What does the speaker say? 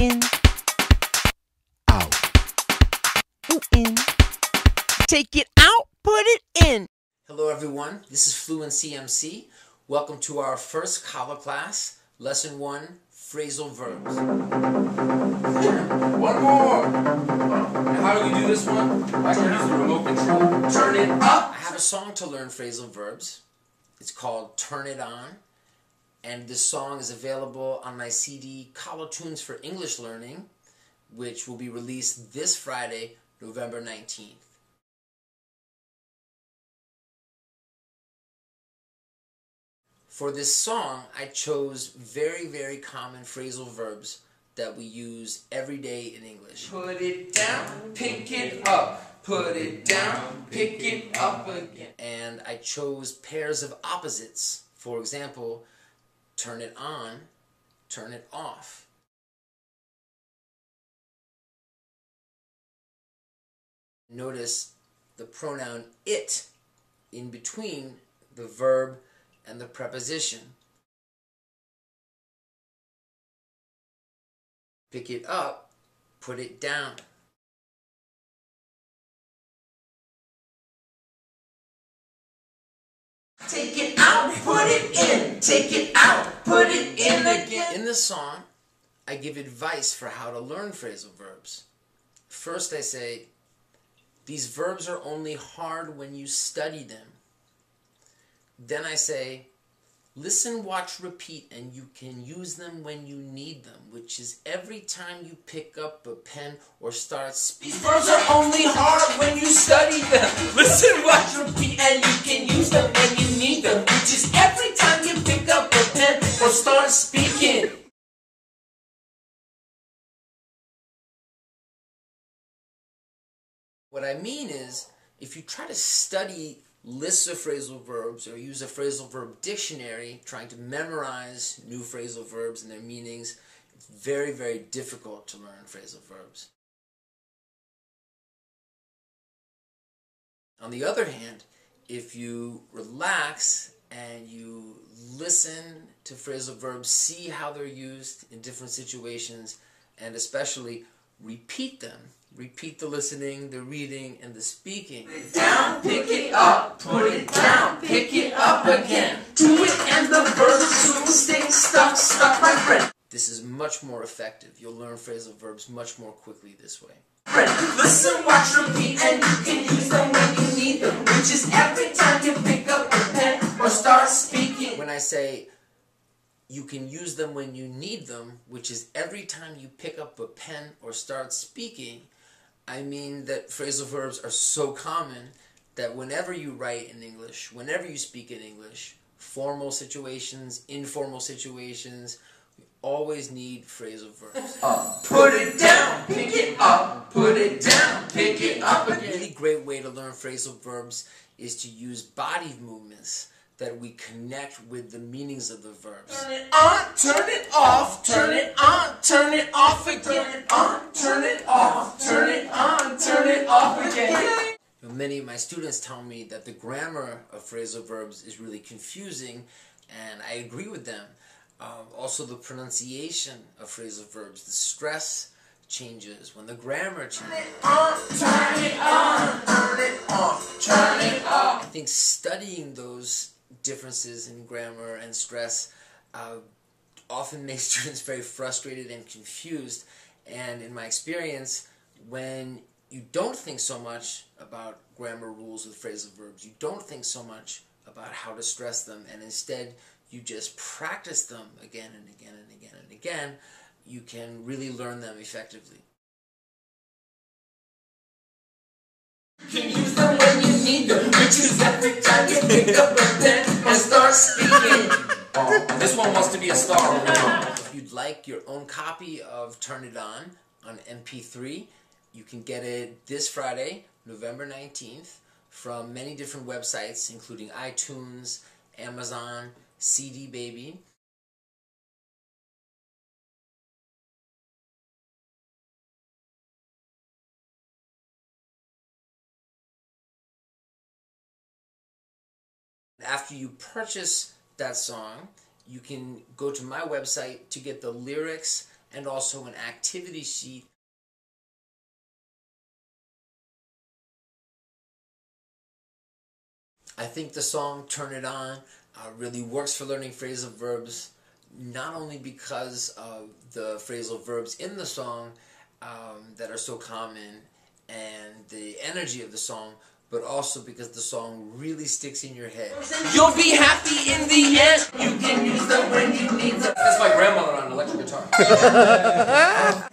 in, out. in. Take it out, put it in. Hello everyone, this is Fluency MC. Welcome to our first color class, Lesson 1, Phrasal Verbs. One more! And how do we do this one? I can use the remote control. Turn it up! I have a song to learn phrasal verbs. It's called Turn It On. And this song is available on my CD, Collar Tunes for English Learning, which will be released this Friday, November 19th. For this song, I chose very, very common phrasal verbs that we use every day in English. Put it down, pick it up. Put it down, pick it up again. And I chose pairs of opposites. For example, turn it on, turn it off. Notice the pronoun it in between the verb and the preposition. Pick it up, put it down. Take it out, put it in. Take it out, put it in again. In the song, I give advice for how to learn phrasal verbs. First I say, these verbs are only hard when you study them. Then I say, listen, watch, repeat, and you can use them when you need them, which is every time you pick up a pen or start speaking. These verbs are only hard when you study them. Listen, watch, repeat, and you can use them when you need them, which is every time you pick up a pen or start speaking. What I mean is, if you try to study lists of phrasal verbs or use a phrasal verb dictionary trying to memorize new phrasal verbs and their meanings, it's very, very difficult to learn phrasal verbs. On the other hand, if you relax and you listen to phrasal verbs, see how they're used in different situations, and especially repeat them. Repeat the listening, the reading, and the speaking. Put it down, pick it up. Put it down, pick it up again. Do it and the verbs to stay stuck, my friend. This is much more effective. You'll learn phrasal verbs much more quickly this way. Listen, watch, repeat, and you can use them when you need them, which is every time you pick up a pen or start speaking. When I say you can use them when you need them, which is every time you pick up a pen or start speaking, I mean that phrasal verbs are so common that whenever you write in English, whenever you speak in English, formal situations, informal situations, we always need phrasal verbs. Put it down, pick it up. Put it down, pick it up A again. really great way to learn phrasal verbs is to use body movements that we connect with the meanings of the verbs. Turn it on, turn it off, turn it on, turn it off again. Turn it on, turn it off, turn it on, turn it off again. Many of my students tell me that the grammar of phrasal verbs is really confusing, and I agree with them. Also the pronunciation of phrasal verbs, the stress changes when the grammar changes. Turn it on, turn it off, turn it off. I think studying those differences in grammar and stress often makes students very frustrated and confused, and in my experience, when you don't think so much about grammar rules with phrasal verbs, you don't think so much about how to stress them, and instead you just practice them again and again and again and again, you can really learn them effectively. You can use them when you need them, which is every time you pick up a pen and start speaking. This one wants to be a star. If you'd like your own copy of Turn It On MP3, you can get it this Friday, November 19th, from many different websites, including iTunes, Amazon, CD Baby. After you purchase that song, you can go to my website to get the lyrics and also an activity sheet. I think the song Turn It On really works for learning phrasal verbs, not only because of the phrasal verbs in the song that are so common and the energy of the song, but also because the song really sticks in your head. You'll be happy in the end. You can use them when you need them. That's my grandmother on an electric guitar.